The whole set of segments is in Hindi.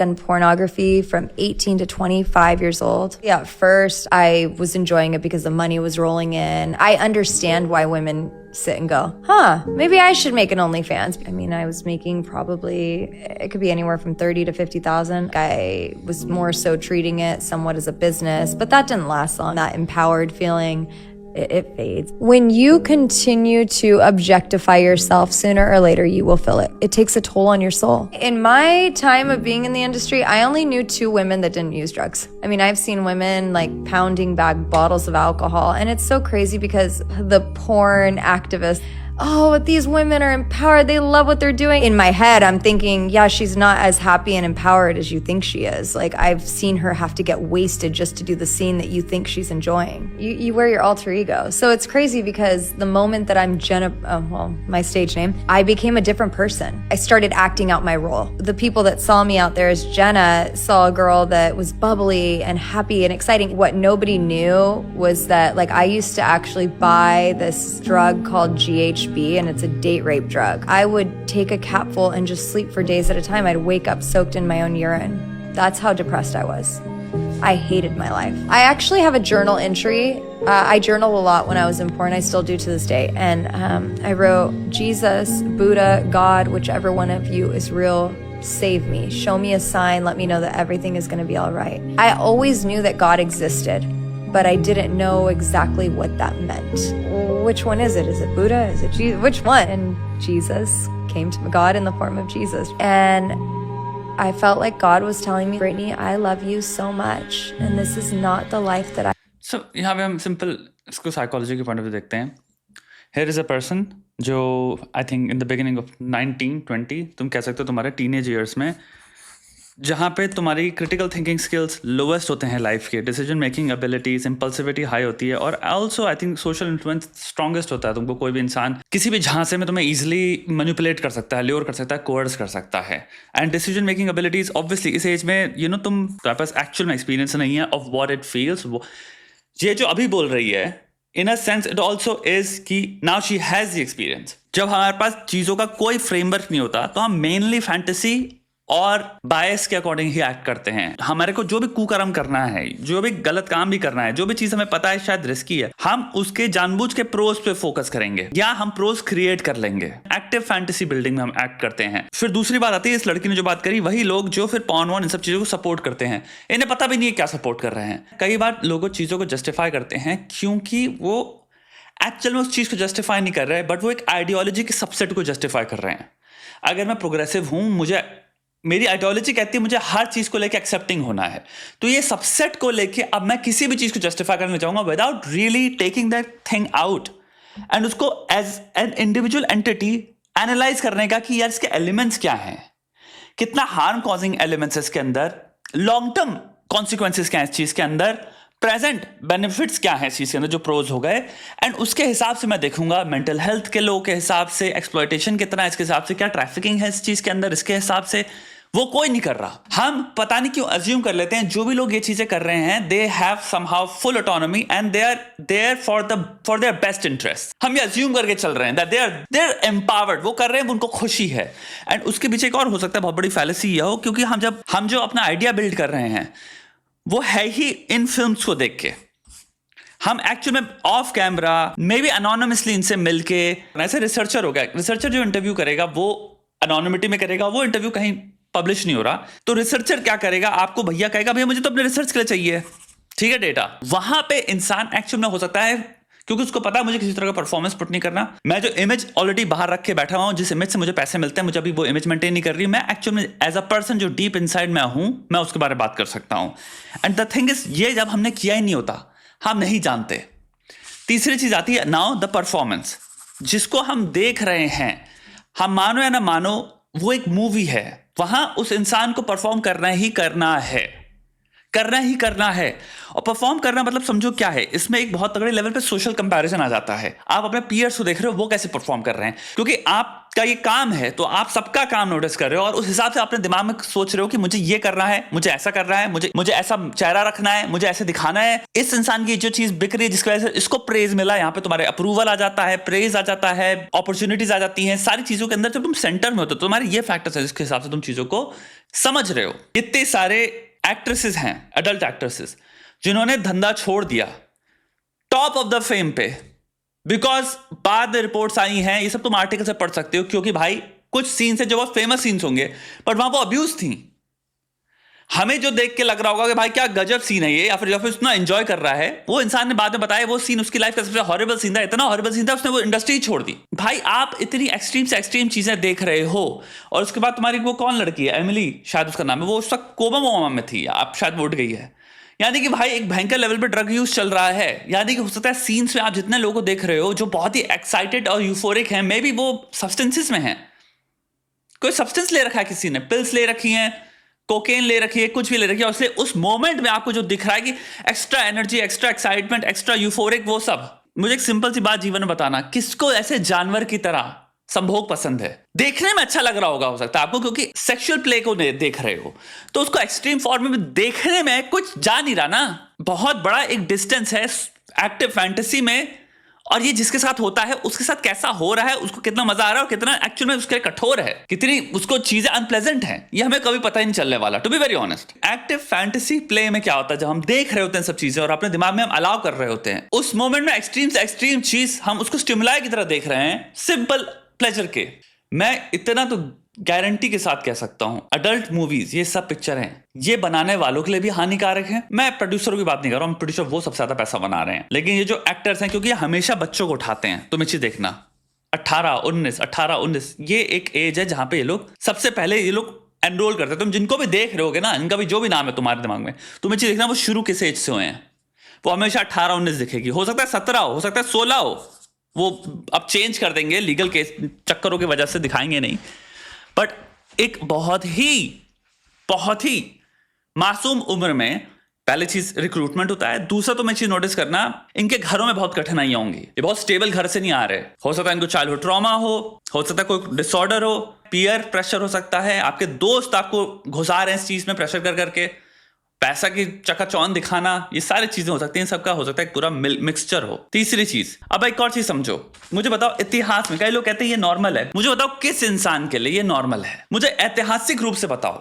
done pornography from 18 to 25 years old. Yeah, at first I was enjoying it because the money was rolling in. I understand why women sit and go, maybe I should make an OnlyFans. I mean, I was making probably, it could be anywhere from 30 to 50,000. I was more so treating it somewhat as a business, but that didn't last long. That empowered feeling, it fades. When you continue to objectify yourself, sooner or later you will feel it. It takes a toll on your soul. In my time of being in the industry, I only knew 2 women that didn't use drugs. I mean, I've seen women like pounding back bottles of alcohol, and it's so crazy because the porn activists, oh, these women are empowered, they love what they're doing. In my head, I'm thinking, yeah, she's not as happy and empowered as you think she is. Like, I've seen her have to get wasted just to do the scene that you think she's enjoying. You wear your alter ego. So it's crazy because the moment that I'm Jenna, my stage name, I became a different person. I started acting out my role. The people that saw me out there as Jenna saw a girl that was bubbly and happy and exciting. What nobody knew was that, like, I used to actually buy this drug called GHB, and it's a date rape drug. I would take a capful and just sleep for days at a time. I'd wake up soaked in my own urine. That's how depressed I was. I hated my life. I actually have a journal entry. I journaled a lot when I was in porn. I still do to this day. And I wrote, Jesus, Buddha, God, whichever one of you is real, save me. Show me a sign. Let me know that everything is going to be all right. I always knew that God existed, but I didn't know exactly what that meant. Which one is it? Is it Buddha? Is it Jesus? Which one? And Jesus came to God in the form of Jesus. And I felt like God was telling me, Brittany, I love you so much, and this is not the life that I... So, यहाँ पे हम सिंपल इसको साइकोलॉजी के पॉइंट ऑफ व्यू देखते हैं. Here is a person जो I think in the beginning of 19-20, तुम कह सकते हो तुम्हारे टीनेज ईयर्स में, जहाँ पे तुम्हारी क्रिटिकल थिंकिंग स्किल्स लोवेस्ट होते हैं लाइफ के, decision making abilities, impulsivity high होती है, और also I think social influence strongest होता है. तुमको कोई भी इंसान किसी भी झांसे में तुम्हें ईजिली मैनिपुलेट कर सकता है, ल्योर कर सकता है, कोर्स कर सकता है. And decision making abilities obviously इस एज में तुम्हारे पास एक्चुअल में एक्सपीरियंस नहीं है ऑफ व्हाट इट फील्स. ये जो अभी बोल रही है, in a sense it also is कि now she has the experience. जब हमारे पास चीज़ों का कोई फ्रेमवर्क नहीं होता तो हम मेनली फैंटेसी और बायस के अकॉर्डिंग ही एक्ट करते हैं. हमारे को जो भी कुकर्म करना है, जो भी गलत काम भी करना है, जो भी चीज हमें पता है शायद रिस्की है, हम उसके जानबूझ के प्रोस पे फोकस करेंगे या हम प्रोस क्रिएट कर लेंगे. एक्टिव फैंटेसी बिल्डिंग में हम एक्ट करते हैं. फिर दूसरी बात आती है, इस लड़की ने जो बात करी, वही लोग जो फिर पॉर्न वॉर्न इन सब चीजों को सपोर्ट करते हैं, इन्हें पता भी नहीं है क्या सपोर्ट कर रहे हैं. कई बार लोग चीजों को जस्टिफाई करते हैं क्योंकि वो एक्चुअल में उस चीज को जस्टिफाई नहीं कर रहे, बट वो एक आइडियोलॉजी के सबसेट को जस्टिफाई कर रहे हैं. अगर मैं प्रोग्रेसिव हूं, मेरी आइडियोलॉजी कहती है मुझे हर चीज को लेके एक्सेप्टिंग होना है, तो ये सबसेट को लेके अब मैं किसी भी चीज को जस्टिफाई करना चाहूंगा without really taking that thing out and उसको as an individual entity analyse करने का कि यार इसके एलिमेंट्स क्या हैं, कितना हार्म कॉजिंग एलिमेंट्स इसके अंदर, लॉन्ग टर्म कॉन्सिक्वेंसेस क्या है इस चीज के अंदर, प्रेजेंट बेनिफिट्स क्या है इस चीज के अंदर जो प्रोज हो गए, एंड उसके हिसाब से मैं देखूंगा मेंटल हेल्थ के लोगों के हिसाब से एक्सप्लॉयटेशन कितना है, इसके हिसाब से क्या ट्रैफिकिंग है इस चीज के अंदर, इसके हिसाब से. वो कोई नहीं कर रहा. हम पता नहीं क्यों अज्यूम कर लेते हैं जो भी लोग ये चीजें कर रहे हैं, they have somehow full autonomy and they are there for their best interest. हम ये अज्यूम करके चल रहे हैं दैट दे आर एम्पावर्ड, वो कर रहे हैं, उनको खुशी है. एंड उसके पीछे एक और हो सकता है बहुत बड़ी फैलेसी यह हो, क्योंकि हम जो अपना आइडिया बिल्ड कर रहे हैं वो है ही इन फिल्म्स को देख के. हम एक्चुअल में of camera may be anonymously इनसे मिलके, ऐसे रिसर्चर हो गया, रिसर्चर जो इंटरव्यू करेगा वो अनोनिमिटी में करेगा, वो इंटरव्यू कहीं पब्लिश नहीं हो रहा, तो रिसर्चर क्या करेगा, आपको भैया कहेगा भैया मुझे तो अपने रिसर्च के लिए चाहिए, ठीक है, डेटा. वहां पे इंसान एक्चुअल में हो सकता है क्योंकि उसको पता है मुझे किसी तरह का परफॉर्मेंस पुट नहीं करना, मैं जो इमेज ऑलरेडी बाहर रख के बैठा हूं, जिस इमेज से मुझे पैसे मिलते हैं, मुझे अभी वो इमेज मेंटेन नहीं कर रही, मैं एक्चुअल में एज अ पर्सन जो डीप इनसाइड मैं हूं, मैं उसके बारे में बात कर सकता हूं. एंड द थिंग इज, ये जब हमने किया ही नहीं होता, हम नहीं जानते. तीसरी चीज आती है नाउ द परफॉर्मेंस, जिसको हम देख रहे हैं, हम मानो या ना मानो वो एक मूवी है, वहां उस इंसान को परफॉर्म करना ही करना है, करना ही करना है. और परफॉर्म करना मतलब समझो क्या है, इसमें एक बहुत तगड़े लेवल पे सोशल कंपैरिजन आ जाता है. आप अपने पीयर्स को देख रहे हो वो कैसे परफॉर्म कर रहे हैं, क्योंकि आपका ये काम है तो आप सबका काम नोटिस कर रहे हो और उस हिसाब से अपने दिमाग में सोच रहे हो कि मुझे ये करना है, मुझे ऐसा करना है, मुझे ऐसा चेहरा रखना है, मुझे ऐसे दिखाना है. इस इंसान की जो चीज बिक रही है जिसकी वजह से इसको प्रेज मिला, यहाँ पे तुम्हारे अप्रूवल आ जाता है, प्रेज आ जाता है, अपॉर्चुनिटीज आ जाती हैं, सारी चीजों के अंदर जब तुम सेंटर में होते हो, तुम्हारे ये फैक्टर्स है जिसके हिसाब से तुम चीजों को समझ रहे हो? इतने सारे एक्ट्रेसेस हैं, एडल्ट एक्ट्रेसेस, जिन्होंने धंधा छोड़ दिया टॉप ऑफ द फेम पे, बिकॉज बाद रिपोर्ट्स आई हैं, ये सब तुम आर्टिकल से पढ़ सकते हो, क्योंकि भाई कुछ सीन्स है जो बहुत फेमस सीन्स होंगे बट वहां वो अब्यूज थी। हमें जो देख के लग रहा होगा कि भाई क्या गजब सीन है ये, या फिर इतना एंजॉय कर रहा है, वो इंसान ने बाद में बताया वो सीन उसकी लाइफ का सबसे हॉरिबल सीन था, इतना हॉरिबल सीन था उसने वो इंडस्ट्री छोड़ दी। भाई आप इतनी एक्सट्रीम से एक्सट्रीम चीजें देख रहे हो, और उसके बाद तुम्हारी वो कौन लड़की है, एमिली शायद उसका नाम है, वो उस वक्त कोमा वोमा में थी, आप शायद वो उठ गई है। यानी कि भाई एक भयंकर लेवल पे ड्रग यूज चल रहा है। यानी कि हो सकता है सीन्स में आप जितने लोगों को देख रहे हो जो बहुत ही एक्साइटेड और यूफोरिक हैं, मे बी वो सब्सटेंसेस में हैं, कोई सब्सटेंस ले रखा है, किसी ने पिल्स ले रखी हैं, कोकेन ले रखी है, कुछ भी ले रखी है, और इसलिए उस मोमेंट में आपको जो दिख रहा है कि extra energy, extra excitement, extra euphoric, वो सब। मुझे एक सिंपल सी बात जीवन में बताना, किसको ऐसे जानवर की तरह संभोग पसंद है? देखने में अच्छा लग रहा होगा हो सकता है आपको, क्योंकि सेक्सुअल प्ले को देख रहे हो, तो उसको एक्सट्रीम फॉर्म में देखने में कुछ जा नहीं रहा ना। बहुत बड़ा एक डिस्टेंस है एक्टिव फैंटेसी में, और ये जिसके साथ होता है उसके साथ कैसा हो रहा है, उसको कितना मजा आ रहा है, और कितना एक्चुअल में उसके कठोर है, कितनी उसको चीजें अनप्लेजेंट हैं, ये हमें कभी पता ही नहीं चलने वाला, to be very honest. Active fantasy play में क्या होता है, जब हम देख रहे होते हैं सब चीजें और अपने दिमाग में हम अलाउ कर रहे होते हैं, उस मोमेंट में एक्सट्रीम से एक्सट्रीम चीज हम उसको स्टिमुलाई की तरह देख रहे हैं, सिंपल प्लेजर के। मैं इतना तो गारंटी के साथ कह सकता हूं, अडल्ट मूवीज, ये सब पिक्चर हैं, ये बनाने वालों के लिए भी हानिकारक है। मैं प्रोड्यूसरों की बात नहीं कर रहा हूं, प्रोड्यूसर वो सबसे ज्यादा पैसा बना रहे हैं, लेकिन ये जो एक्टर्स हैं, क्योंकि ये हमेशा बच्चों को उठाते हैं, तुम इसे देखना, 18-19, ये एक एज है जहां पे ये लोग सबसे पहले ये लोग एनरोल करते हैं। तुम जिनको भी देख रहे होगे ना, इनका भी जो भी नाम है तुम्हारे दिमाग में, तुम इसे देखना, वो शुरू किस एज से हुए हैं, वो हमेशा 18-19 दिखेगी, हो सकता है 17 हो सकता है 16 हो, वो अब चेंज कर देंगे, लीगल केस चक्करों की वजह से दिखाएंगे नहीं, बट एक बहुत ही मासूम उम्र में पहली चीज रिक्रूटमेंट होता है। दूसरा तो मैं चीज नोटिस करना, इनके घरों में बहुत कठिनाइयां होंगी, ये बहुत स्टेबल घर से नहीं आ रहे, हो सकता है इनको चाइल्डहुड ट्रॉमा हो सकता है कोई डिसऑर्डर हो, पीयर प्रेशर हो सकता है, आपके दोस्त आपको घुसा रहे हैं इस चीज में प्रेशर कर करके, पैसा की चकाचौंध दिखाना, ये सारी चीजें हो सकती हैं, सबका हो सकता है पूरा मिक्सचर हो। तीसरी चीज, अब एक और चीज समझो, मुझे बताओ इतिहास में, कई लोग कहते हैं ये नॉर्मल है, मुझे बताओ किस इंसान के लिए ये नॉर्मल है, मुझे ऐतिहासिक रूप से बताओ।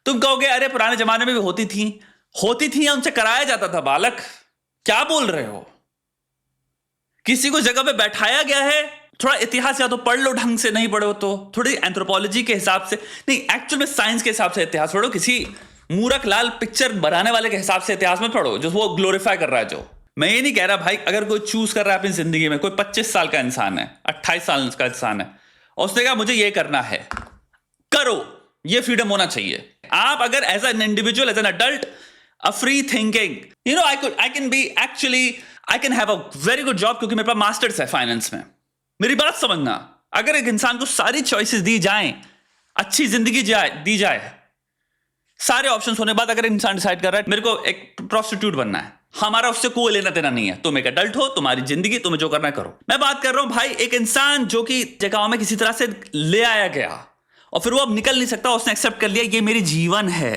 तुम कहोगे अरे पुराने जमाने में भी होती थी या उनसे कराया जाता था, बालक क्या बोल रहे हो? किसी को जगह पे बैठाया गया है, थोड़ा इतिहास या तो पढ़ लो, ढंग से नहीं पढ़ो तो थोड़ी एंथ्रोपोलॉजी के हिसाब से नहीं, एक्चुअल में साइंस के हिसाब से इतिहास पढ़ो, किसी मूरख लाल पिक्चर बनाने वाले के हिसाब से इतिहास में पढ़ो जो वो ग्लोरीफाई कर रहा है। जो मैं ये नहीं कह रहा भाई, अगर कोई चूज कर रहा है अपनी जिंदगी में, कोई 25 साल का इंसान है, 28 साल का इंसान है, और उसने कहा मुझे ये करना है, करो, ये फ्रीडम होना चाहिए। आप अगर as an individual, as an adult, a free thinking, you know, I can have a very good job, क्योंकि मेरे पास मास्टर्स है फाइनेंस में। मेरी बात समझना, अगर एक इंसान को सारी चॉइसेस दी जाएं, अच्छी जिंदगी दी जाए, सारे ऑप्शंस होने बाद अगर इंसान डिसाइड कर रहा है मेरे को एक प्रोस्टिट्यूट बनना है, हमारा उससे कोई लेना देना नहीं है, तुम एक अडल्ट हो, तुम्हारी जिंदगी, तुम्हें जो करना है करो। मैं बात कर रहा हूं भाई एक इंसान जो कि जगहों में किसी तरह से ले आया गया और फिर वो अब निकल नहीं सकता, उसने एक्सेप्ट कर लिया ये मेरी जीवन है,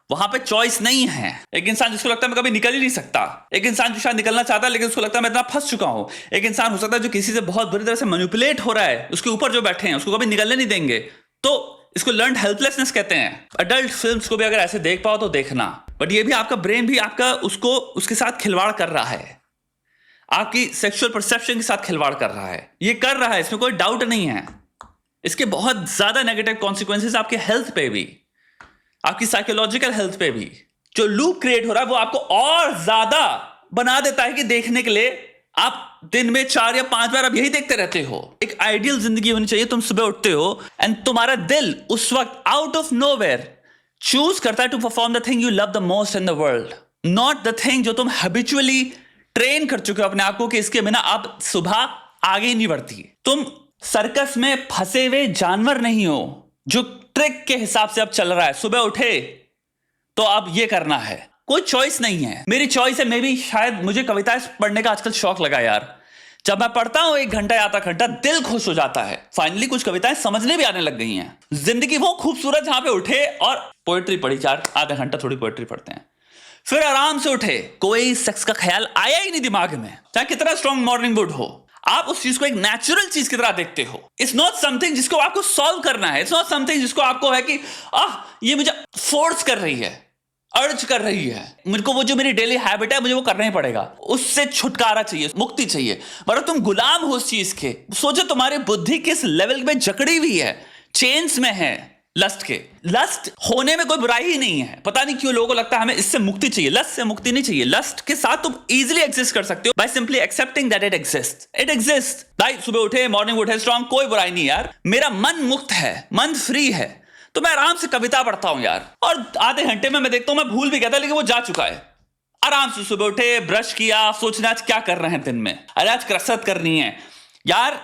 वहां पे चॉइस नहीं है। एक इंसान जिसको लगता है मैं कभी निकल ही नहीं सकता, एक इंसान जो शायद निकलना चाहता है लेकिन उसको लगता है मैं इतना फंस चुका हूं, एक इंसान हो सकता है जो किसी से बहुत बुरी तरह से मैनिपुलेट हो रहा है, उसके ऊपर जो बैठे हैं उसको कभी निकलने नहीं देंगे, तो इसको लर्न्ड हेल्पलेसनेस कहते हैं। अडल्ट फिल्म्स को भी अगर ऐसे देख पाओ तो देखना, बट ये भी आपका ब्रेन भी आपका उसके साथ खिलवाड़ कर रहा है, आपकी सेक्सुअल परसेप्शन के साथ खिलवाड़ कर रहा है, ये कर रहा है, इसमें कोई डाउट नहीं है। इसके बहुत ज्यादा नेगेटिव कॉन्सिक्वेंसेस आपके हेल्थ पे भी, आपकी साइकोलॉजिकल हेल्थ पे भी। जो लूप क्रिएट हो रहा है वो आपको और ज्यादा बना देता है कि देखने के लिए आप दिन में 4 या 5 बार आप यही देखते रहते हो। एक आइडियल जिंदगी होनी चाहिए, तुम सुबह उठते हो एंड तुम्हारा दिल उस वक्त आउट ऑफ नोवेयर चूज करता है to perform the thing you love the most in the world, not the thing जो तुम हैबिचुअली ट्रेन कर चुके हो अपने आप को कि इसके बिना आप सुबह आगे नहीं बढ़ती। तुम सर्कस में फंसे हुए जानवर नहीं हो जो ट्रिक के हिसाब से अब चल रहा है, सुबह उठे तो अब ये करना है, कोई चॉइस नहीं है। मेरी चॉइस है, मे भी शायद मुझे कविताएं पढ़ने का आजकल शौक लगा यार, जब मैं पढ़ता हूं 1 घंटा या आधा घंटा दिल खुश हो जाता है, फाइनली कुछ कविताएं समझने भी आने लग गई हैं। जिंदगी वो खूबसूरत जहां पे उठे और पोएट्री पढ़ी, 4 आधा घंटा थोड़ी पोएट्री पढ़ते हैं, फिर आराम से उठे, कोई सेक्स का ख्याल आया ही नहीं दिमाग में, चाहे कितना स्ट्रॉन्ग मॉर्निंग मूड हो, आप उस चीज को एक नेचुरल चीज की तरह देखते हो। इट्स नॉट समथिंग जिसको आपको सॉल्व करना है, इट्स नॉट समथिंग जिसको आपको है कि ये मुझे फोर्स कर रही है, अर्ज कर रही है, मेरे को वो जो मेरी डेली हैबिट है मुझे वो करना ही पड़ेगा, उससे छुटकारा चाहिए, मुक्ति चाहिए। पर तुम गुलाम हो उस चीज के। सोचो तुम्हारी बुद्धि किस लेवल में जकड़ी हुई है, चेन्स में है लस्ट के। लस्ट होने में कोई बुराई ही नहीं है। पता नहीं क्यों लोगों को लगता है हमें इससे मुक्ति चाहिए। लस्ट से मुक्ति नहीं चाहिए। लस्ट के साथ तुम इजीली एग्जिस्ट कर सकते हो by simply accepting that it exist. It exist. भाई सुबह उठे, मॉर्निंग उठे स्ट्रॉन्ग, कोई बुराई नहीं यार। मेरा मन मुक्त है, मन फ्री है, तो मैं आराम से कविता पढ़ता हूं यार, और आधे घंटे में मैं देखता हूं मैं भूल भी गया था लेकिन वो जा चुका है। आराम से सुबह उठे, ब्रश किया, सोचना आज क्या कर रहे हैं दिन में, अरे आज कसरत करनी है यार,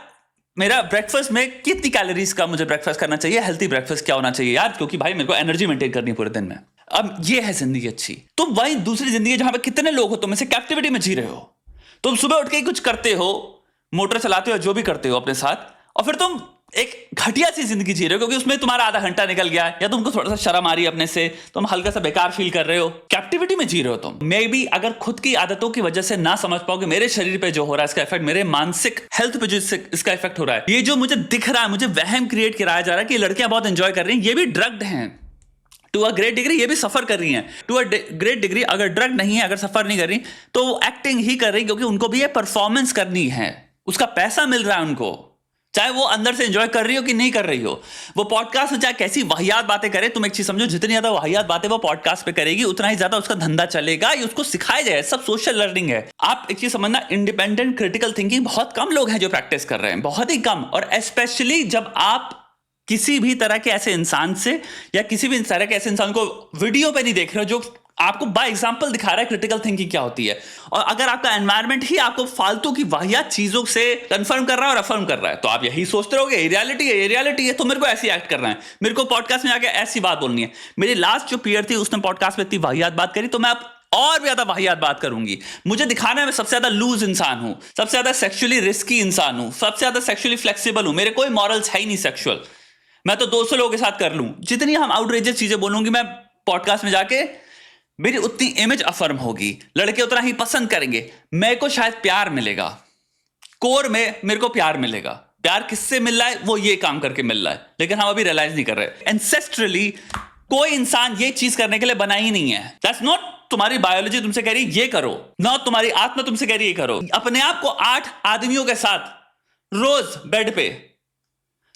मेरा ब्रेकफास्ट में कितनी कैलोरीज का मुझे ब्रेकफास्ट करना चाहिए, हेल्थी ब्रेकफास्ट क्या होना चाहिए यार, क्योंकि भाई मेरे को एनर्जी मेंटेन करनी है पूरे दिन में। अब ये है जिंदगी अच्छी। तुम वही दूसरी जिंदगी जहां पे कितने लोग हो तुम इसे कैप्टिविटी में जी रहे हो। तुम सुबह उठ के कुछ करते हो, मोटर चलाते हो, जो भी करते हो अपने साथ, और फिर तुम एक घटिया सी जिंदगी जी रहे हो क्योंकि उसमें तुम्हारा आधा घंटा निकल गया, या तुमको थोड़ा सा शर्म आ रही है अपने से, तुम हल्का सा बेकार फील कर रहे हो, कैप्टिविटी में जी रहे हो तुम। मे बी अगर खुद की आदतों की वजह से ना समझ पाओ कि मेरे शरीर पे जो हो रहा है इसका इफेक्ट, मेरे मानसिक हेल्थ पे जो इसका इफेक्ट हो रहा है, ये जो मुझे दिख रहा है, मुझे वहम क्रिएट कराया जा रहा है कि लड़कियां बहुत एंजॉय कर रही हैं, ये भी ड्रग्ड हैं टू अ ग्रेट डिग्री, ये भी सफर कर रही हैं टू अ ग्रेट डिग्री। अगर ड्रग नहीं है, अगर सफर नहीं कर रही, तो वो एक्टिंग ही कर रही, क्योंकि उनको भी ये परफॉर्मेंस करनी है, उसका पैसा मिल रहा है उनको, चाहे वो अंदर से एंजॉय कर रही हो कि नहीं कर रही हो। वो पॉडकास्ट में चाहे कैसी वाहियात बातें करे, तुम एक चीज समझो, जितनी ज्यादा वाहियात बातें वो पॉडकास्ट पे करेगी उतना ही ज्यादा उसका धंधा चलेगा, ये उसको सिखाया जाए, सब सोशल लर्निंग है। आप एक चीज समझना, इंडिपेंडेंट क्रिटिकल थिंकिंग बहुत कम लोग हैं जो प्रैक्टिस कर रहे हैं, बहुत ही कम। और स्पेशली जब आप किसी भी तरह के ऐसे इंसान से, या किसी भी तरह के ऐसे इंसान को वीडियो पे नहीं देख रहे हो जो आपको बाय एग्जांपल दिखा रहा है क्रिटिकल थिंकिंग क्या होती है, और अगर आपका एनवायरनमेंट ही आपको फालतू की वाहियात चीजों से कंफर्म कर रहा है और अफर्म कर रहा है, तो आप यही सोचते रहोगे ये रियलिटी है, ये रियलिटी है, तो मेरे को ऐसी एक्ट करना है, मेरे को पॉडकास्ट में आके ऐसी बात बोलनी है। मेरी लास्ट जो पीयर थी उसने पॉडकास्ट में इतनी वाहियात बात करी, तो मैं अब और भी ज्यादा वाहियात बात करूंगी। मुझे दिखाना है मैं सबसे ज्यादा लूज इंसान हूं, सबसे ज्यादा सेक्सुअली रिस्की इंसान हूं, सबसे ज्यादा सेक्सुअली फ्लेक्सिबल हूं, मेरे कोई मॉरल्स है ही नहीं सेक्सुअल, मैं तो 200 लोगों के साथ कर लूं। जितनी हम आउटरेजेस चीजें बोलूंगी मैं पॉडकास्ट में जाके, मेरी उतनी इमेज अफर्म होगी, लड़के उतना ही पसंद करेंगे, मेरे को शायद प्यार मिलेगा, कोर में मेरे को प्यार मिलेगा। प्यार किससे मिल रहा है, वो ये काम करके मिल रहा है, लेकिन हम अभी रियलाइज नहीं कर रहे। एंसेस्ट्रली कोई इंसान ये चीज करने के लिए बना ही नहीं है। दैट्स नॉट, तुम्हारी बायोलॉजी तुमसे कह रही ये करो, ना तुम्हारी आत्मा तुमसे कह रही ये करो। अपने आप को 8 आदमियों के साथ रोज बेड पे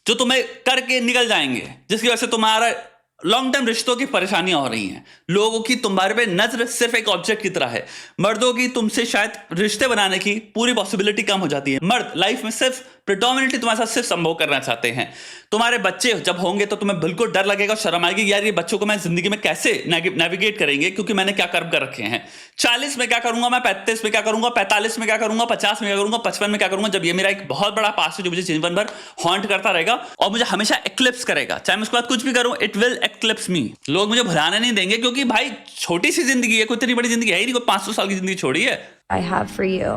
जो तुम्हें करके निकल जाएंगे, जिसकी वजह से तुम्हारा लॉन्ग टर्म रिश्तों की परेशानियां हो रही हैं। लोगों की तुम्हारे पे नजर सिर्फ एक ऑब्जेक्ट की तरह है। मर्दों की तुमसे शायद रिश्ते बनाने की पूरी पॉसिबिलिटी कम हो जाती है। मर्द लाइफ में सिर्फ प्रिडोमिनेटली तुम्हारे साथ सिर्फ संभोग करना चाहते हैं। तुम्हारे बच्चे जब होंगे तो तुम्हें बिल्कुल डर लगेगा, शर्म आएगी, यार ये बच्चों को मैं जिंदगी में कैसे नेविगेट करेंगे, क्योंकि मैंने क्या कर्म कर रखे हैं। 40 में क्या करूंगा मैं, 35 में क्या करूंगा, 45 में क्या करूंगा, 50 में क्या करूंगा, 55 में क्या करूंगा, जब ये मेरा एक बहुत बड़ा पास्ट है जो मुझे जीवन भर हॉन्ट करता रहेगा और मुझे हमेशा एक्लिप्स करेगा, चाहे मैं उसके बाद कुछ भी करूं, इट विल एक्लिप्स मी। लोग मुझे भुलाने नहीं देंगे, क्योंकि भाई छोटी सी जिंदगी है, कोई इतनी बड़ी जिंदगी है ही नहीं, कोई 500 साल की जिंदगी छोड़ी है। I have for you.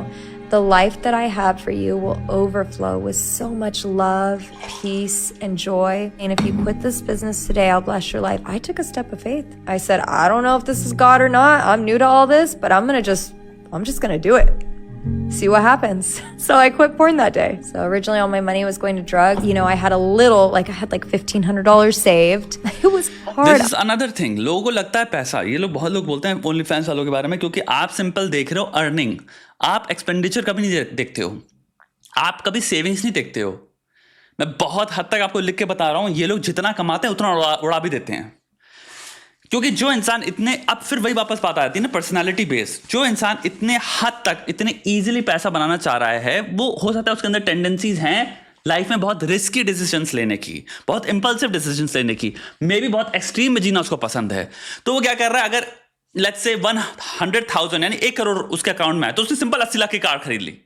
The life that I have for you will overflow with so much love, peace, and joy. And if you quit this business today, I'll bless your life. I took a step of faith. I said, I don't know if this is God or not. I'm new to all this, but I'm just gonna do it. See what happens. So I quit porn that day. So originally all my money was going to drugs. You know, I had like $1,500 saved. It was hard. This is another thing. लोगों को लगता है पैसा, ये लोग बहुत लोग बोलते हैं ओनली फैंस वालों के बारे में, क्योंकि आप सिंपल देख रहे हो अर्निंग, आप एक्सपेंडिचर कभी नहीं देखते हो, आप कभी सेविंग्स नहीं देखते हो। मैं बहुत हद तक आपको लिख के बता रहा हूं, ये लोग जितना कमाते हैं उतना उड़ा भी देते हैं। क्योंकि जो इंसान इतने, अब फिर वही वापस बात आती है ना, पर्सनालिटी बेस। जो इंसान इतने हद तक इतने इजीली पैसा बनाना चाह रहा है, वो हो सकता है उसके अंदर टेंडेंसीज हैं लाइफ में बहुत रिस्की डिसीजंस लेने की, बहुत इंपल्सिव डिसीजंस लेने की, मे बी बहुत एक्सट्रीम में जीना उसको पसंद है। तो वो क्या कर रहा है, अगर लेट्स से 100,000 यानी 1 करोड़ उसके अकाउंट में है, तो उसने सिंपल 80 लाख की कार खरीद ली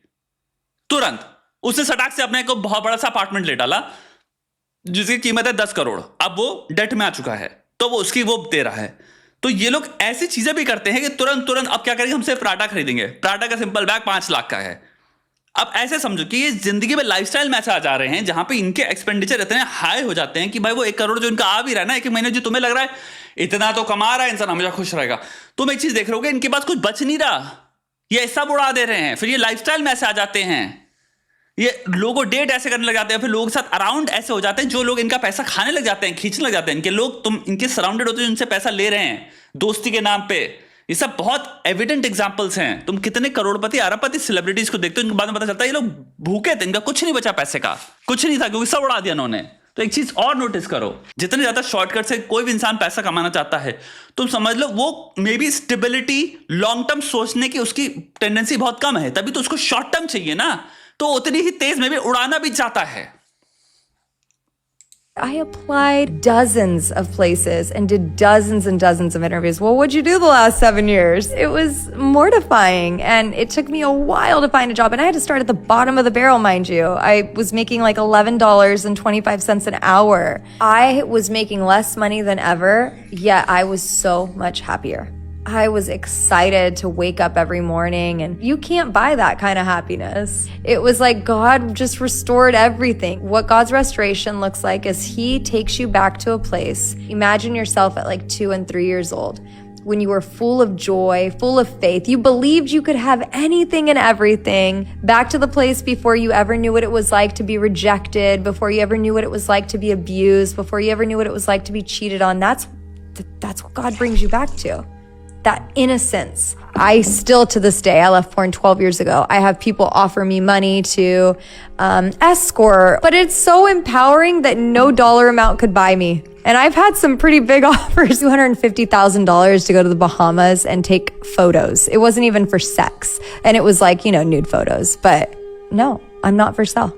तुरंत। उसने सटाक से अपने को बहुत बड़ा सा अपार्टमेंट ले डाला जिसकी कीमत है 10 करोड़। अब वो डेट में आ चुका है, तो वो उसकी वो दे रहा है। तो ये लोग ऐसी चीजें भी करते हैं कि तुरंत अब क्या करेंगे, हमसे प्राडा खरीदेंगे, प्राडा का सिंपल बैग 5 लाख का है। अब ऐसे समझो कि ये जिंदगी में लाइफस्टाइल में ऐसा आ जा रहे हैं जहां पे इनके एक्सपेंडिचर इतने हाई हो जाते हैं कि भाई वो 1 करोड़ जो इनका आ भी रहा है ना 1 महीने, जो तुम्हें लग रहा है इतना तो कमा रहा है इंसान, हमेशा खुश रहेगा, तुम एक चीज देख रहे हो इनके पास कुछ बच नहीं रहा, ये सब उड़ा दे रहे हैं, फिर ये लाइफस्टाइल में ऐसे आ जाते हैं। ये लोगों डेट ऐसे करने लग जाते हैं, फिर लोगों के साथ अराउंड ऐसे हो जाते हैं जो लोग इनका पैसा खाने लग जाते हैं, खींचने लग जाते हैं इनके लोग, तुम इनके सराउंडेड होते हो जिनसे पैसा ले रहे हैं दोस्ती के नाम पे। ये सब बहुत एविडेंट एग्जांपल्स हैं। तुम कितने करोड़पति अरबपति सेलिब्रिटीज को देखते हो, इनके बाद में पता चलता है ये लोग भूखे थे, इनका कुछ नहीं बचा, पैसे का कुछ नहीं था क्योंकि सब उड़ा दिया इन्होंने। तो एक चीज और नोटिस करो, जितने ज्यादा शॉर्टकट से कोई भी इंसान पैसा कमाना चाहता है, तुम समझ लो वो may be stability long term सोचने की उसकी टेंडेंसी बहुत कम है, तभी तो उसको शॉर्ट टर्म चाहिए ना, तो उतनी ही तेज में भी उड़ाना भी चाहता है। I applied dozens of places and did dozens and dozens of interviews. Well, what'd you do the last 7 years? It was mortifying, and it took me a while to find a job, and I had to start at the bottom of the barrel, mind you. I was making like $11.25 an hour. I was making less money than ever, yet I was so much happier. I was excited to wake up every morning, and you can't buy that kind of happiness. It was like God just restored everything. What God's restoration looks like is He takes you back to a place. Imagine yourself at like 2 and 3 years old, when you were full of joy, full of faith. You believed you could have anything and everything. Back to the place before you ever knew what it was like to be rejected, before you ever knew what it was like to be abused, before you ever knew what it was like to be cheated on. That's what God brings you back to. That innocence. I still, to this day, I left porn 12 years ago. I have people offer me money to escort, but it's so empowering that no dollar amount could buy me. And I've had some pretty big offers, $250,000 to go to the Bahamas and take photos. It wasn't even for sex. And it was like, nude photos. But no, I'm not for sale.